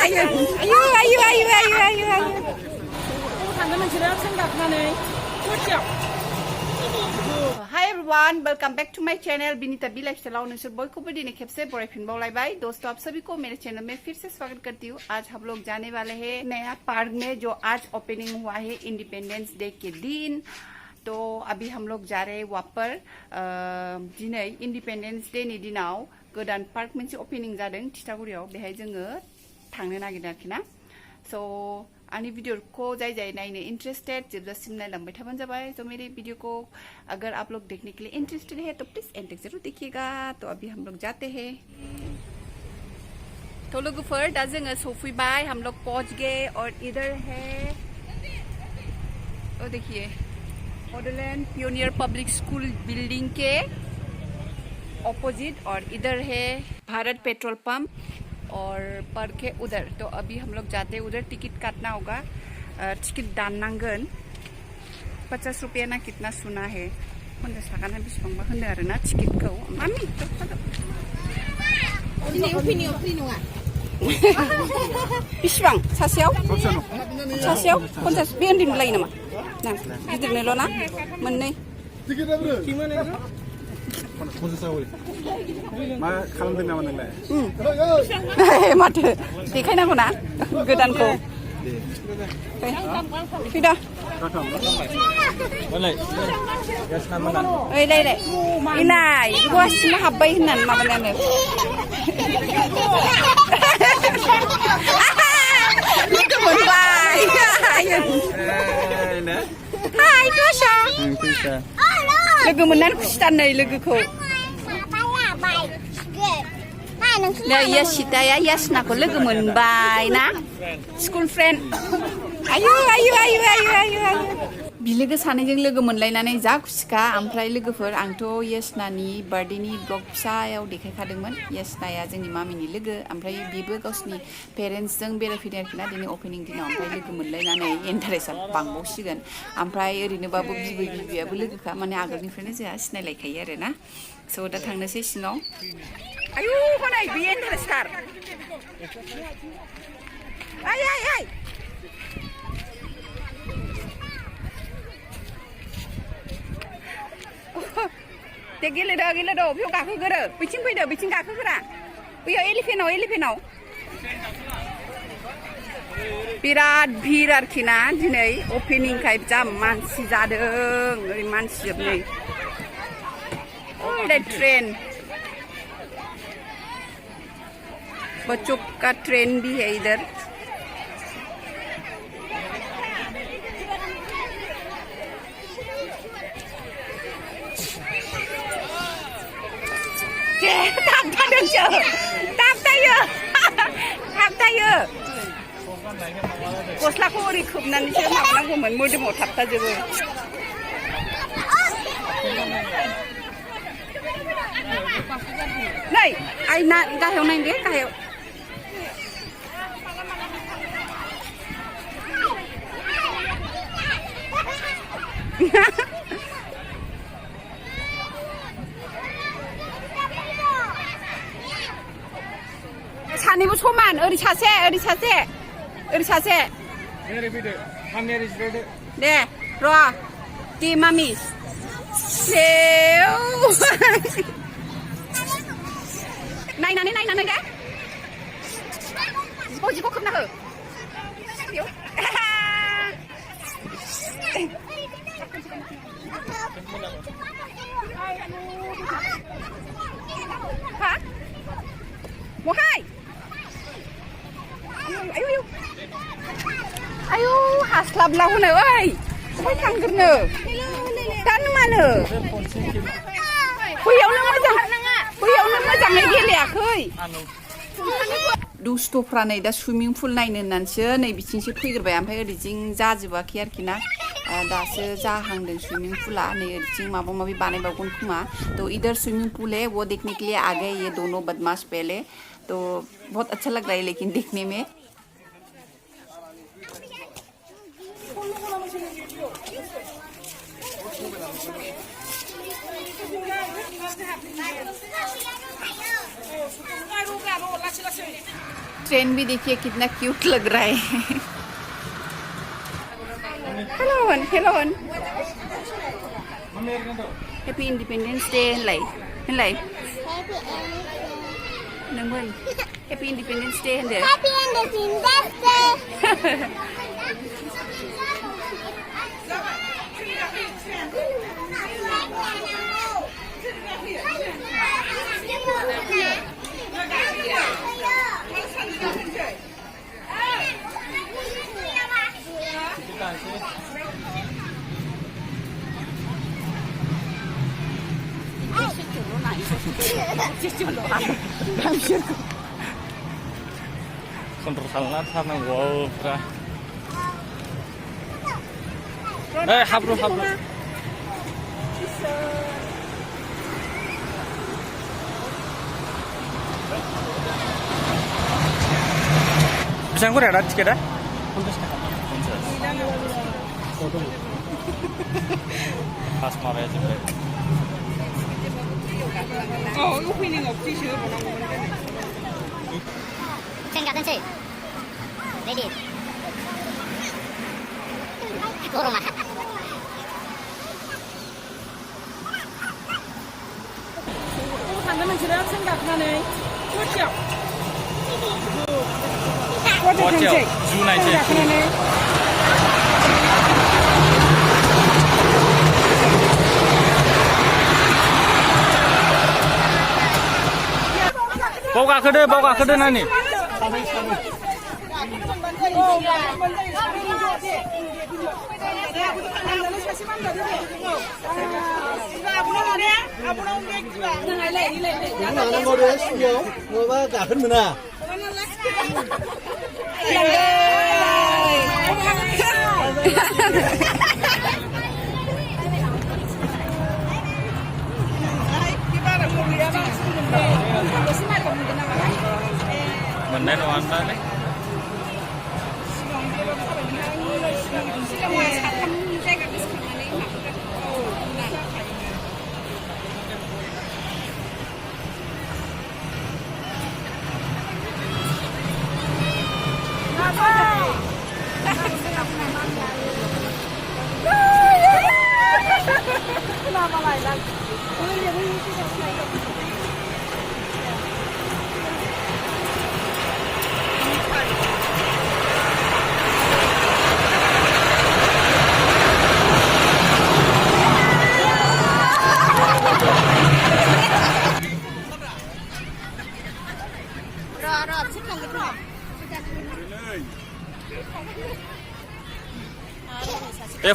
Hi everyone, welcome back to my channel Binita B lifestyle. नसर बयखौबो दिनै खेबसे बरायफिनबावलायबाय। दोस्तों आप सभी को मेरे चैनल में फिर से स्वागत करती हूँ। आज हम लोग जाने वाले हैं नया पार्क में जो आज ओपनिंग हुआ है इंडिपेंडेंस डे के दिन। तो अभी हम लोग जा रहे हैं वहाँ पर दिनै इंडिपेंडेंस डे नि दिनाव गोदान पार्क मोनसे ओपनिंग जादों तितागुरियाव। बेहाय जोङो थांनो नागिरदों आरोखि ना। सो आंनि वीडियो को जाय नायनो इंटरेस्टेड जोबजासिम नायलांबाय थाबानो जाबाय। तो मेरे वीडियो को अगर आप लोग देखने के लिए इंटरेस्टेड है तो प्लीज एंड तक जरूर देखिएगा। तो अभी हम लोग जाते हैं। तो लोगोफोर दा जोङो सफैबाय, हम लोग पहुंच गए और इधर है तो देखिए बॉडरलैंड पियोनियर पब्लिक स्कूल बिल्डिंग के ऑपोजिट, और इधर है भारत पेट्रोल पंप और पार्क है उधर। तो अभी हम लोग जाते हैं उधर। टिकट काटना होगा, टिकट दाननांगोन 50 रुपया ना कितना सुना है 50 थाखा ना बेसेबांबा होनो आरोना टिकटखौ। मामि बेसेबां सासेयाव 50 बे उन्दैनो लायो नामा ना गिदिरनोल' ना मोननै मा खालामदों नामा नोंलाय? माथो देखायनांगौ ना गोदानखौ। फैदा ओइ लाय इनाय बेखौ सिङाव हाबबाय होननानै माबानायानो लोगो मोनबाय। हाय दसा लोगो मोननानै खुसिथार नै लोगोखौ। यासिताया यासनाखौ लोगो मोनबाय ना स्कुल फ्रेन्ड। बिलोगो सानैजों लोगो मोनलायनानै जा खुसिखा। ओमफ्राय लोगोफोर आंथ' यासनानि बार्थडेनि ब्लग फिसायाव देखायखादोंमोन। यासनाया जोंनि मामिनि लोगो, ओमफ्राय बेबो गावसिनि पेरेन्टसजों बेरायफैदों आरोखि ना दिनै अपेनिं दिनाव। ओमफ्राय लोगो मोनलायनानै इन्टारेस्टआ बांबावसिगोन। ओमफ्राय ओरैनोबाबो बिबैयाबो लोगोखा, माने आगोलनिफ्रायनो जोंहा सिनायलायखायो आरो ना। स' दा थांनोसै सिङाव। आयु हनै बे इन्टारेस्टार। आय दे गेलेदो बेयाव गाखोगोरो। बिथिं फैदो, बिथिं गाखोगोरा। बैयाव एलिफेन्टाव बिराद भिर आरोखि ना दिनै अपेनिंखाय जा मानसि जादों। ओरै मानसि जोबनै ओरै ट्रेन बच्चों का ट्रेन भी है इधर। थाबथायो गस्लाखौ ओरै खोबनानैसो माबानांगौमोन, मोदोमाव थाबथाजोबो। नै आइ ना गाहायाव नायदो, गाहायाव सानैबो समान। ओरै सासे दे र' दे मामि नायनानै दे जिखौ खोबना हो। हा महाय आयु हास्लाबला हनै ओइ बहाय थांग्रोनो दानो मानो बैयावनो मोजाङै गेलेयाखै। दुस्थ'फ्रा नै दा सुइमिं पुल नायनो होननानैसो नै बिथिंसो फैग्रोबाय। ओमफ्राय ओरैथिं जाजोबाखै आरोखि ना, दासो जाहांदों स्विमिंग पुला। नै ओरैथिं माबा माबि बानायबावगोन खोमा। तो इधर स्विमिंग पुल है, वो देखने के लिए आ गए ये दोनों बदमाश पहले। तो बहुत अच्छा लग रहा है लेकिन देखने में। ट्रेन भी देखिए कितना क्यूट लग रहा है hello hello happy independence day होनलाय नोंमोन हैप्पी इंडिपेंडेंस डे होनदो Happy Independence Day! Kontrol sana wow pra. Habro. Bisa ngurang ada tiket dah? 50 টাকা। 50. Pas mau aja deh. 생각은 레디 고로마 당근은 지금 생각하네. 그렇죠. Bocil, Zunai je. Bawa ke nani? 나는 거를 숙여 뭐가 작은 문화 Bener Wanda nih.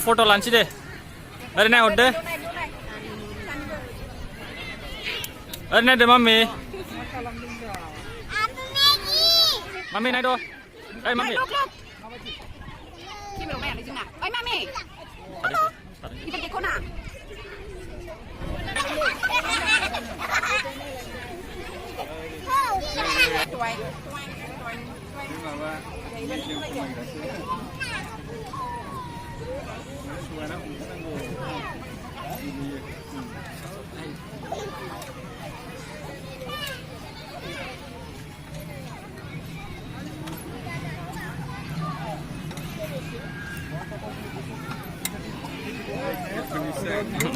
Foto lanci deh. Hari ini udah. Hari ini ada mami. Mami naik doh. Mami. Kim lộc mẹ đi chừng nào? Ơi mami. Đi bên kia con nào?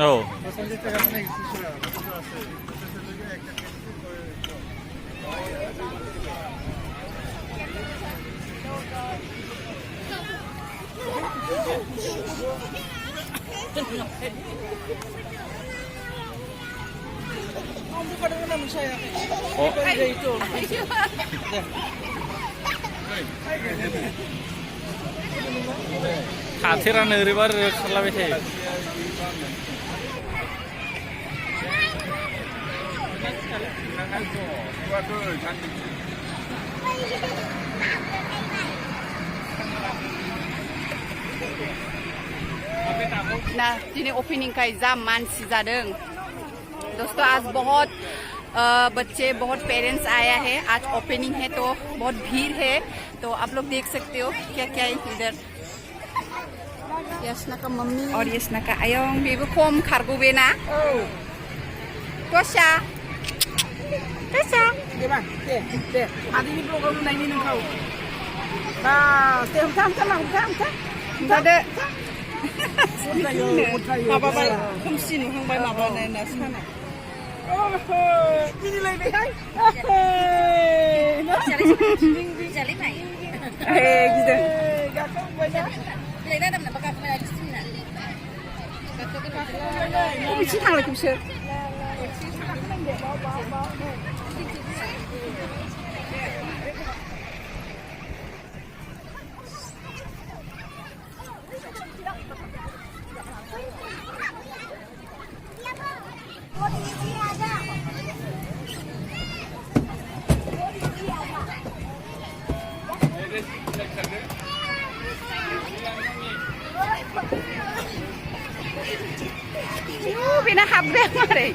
Oh. Oh. Kathiran river kalau begitu. ना जिन्हें opening का exam Mansi जादों दोस्तों आज बहुत बच्चे बहुत parents आया है आज ओपनिंग है तो बहुत भीड़ है तो आप लोग देख सकते हो क्या क्या है इधर यशना का मम्मी और यशना का आयंग बेबी खोम खारगो बेना तोशा दे बा दे आदिनि ब्लगाव नुनायनि नोंखौ बा दे हमथा जादो माबाबाय खोमसि नुहांबाय माबानाय ना साना ओहो मिनिलायबायहाय गिदिर गाखोबायना बबेथिं थांलाय बिसोर बेना हाबग्राया मारै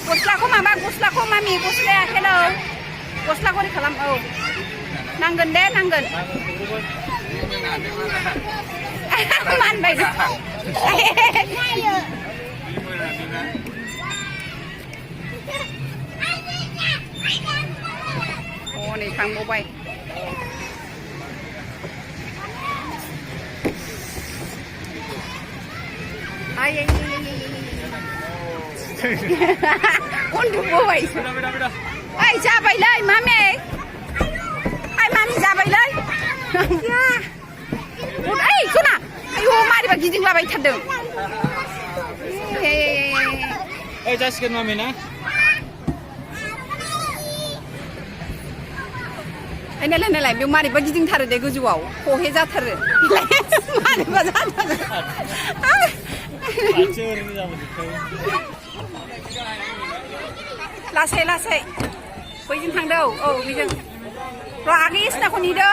गस्लाखौ माबा गस्लाखौ मामि गस्लायाखै नौ गस्लाखौ ओरै खालाम औ नांगोन दे नांगोन मानबाय नै थांबावबाय उन्दुबोबाय ओइ जाबायलै मामि ओइ मामि जाबायलै ओइ सना आयौ मारैबा गिदिंलाबाय थादों ओइ जासिगोन मामि ना नायलाय बेयाव मारैबा गिदिंथारो दे गोजौआव खहे जाथारो मारैबा जाथारो लासै लासै बैजों थांदो औ बेजों र' आगै सिनाखौ नेदो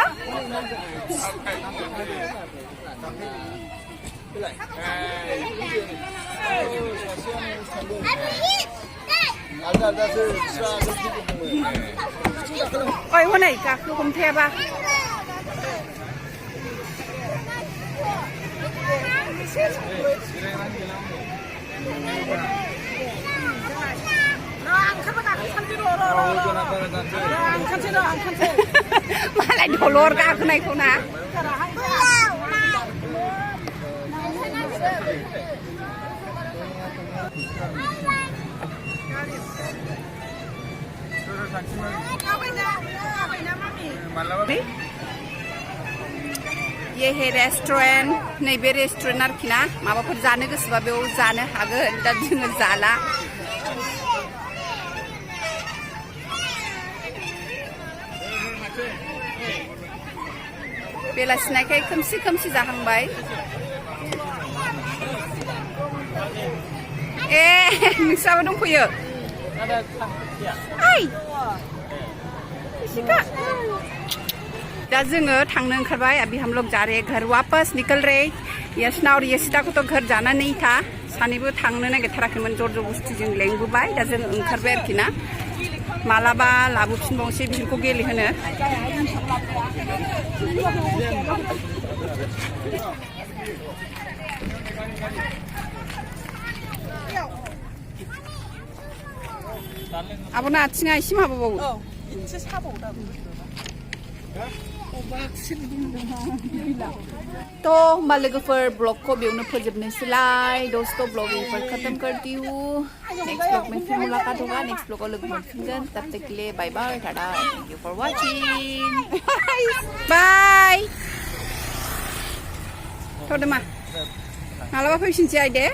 ओइ हनै गाखो हमथायाबा मालाय दलर गाखोनायखौ ना ये है रेस्टुरेंट नैबे रेस्टुरेंट आरोखि ना माबाफोर जानो गोसोबा बेयाव जानो हागोन दा जोङो जाला बेलासिनायखाय खोमसि जाहांबाय ए नोंस्राबो दंफैयो ओइ दा जोङो थांनो ओंखारबाय अभी हम लोग जा रहे हैं घर वापस निकल रहे यशना और यशिता को तो घर जाना नहीं था सानैबो थांनो नागिरथाराखैमोन जर जबस्तिजों लेंबोबाय दा जों ओंखारबाय आरोखि ना मालाबा लाबोफिनबावनोसै बिसोरखौ गेलेहोनो आब'ना आथिङा एसे माबाबावो एसे साबावदाबो तो होमबा लोगोफोर ब्लॉग को बेयावनो फोजोबनोसैलाय दोस्तों ब्लॉगिंग पर खत्म करती हूँ नेक्स्ट ब्लॉग में फिर मुलाकात होगा नेक्स्ट ब्लॉग को लोग मोनफिनगोन तब तक के लिए bye bye tata thank you for watching bye थ'दोमा मालाबा फैफिनसै आइदे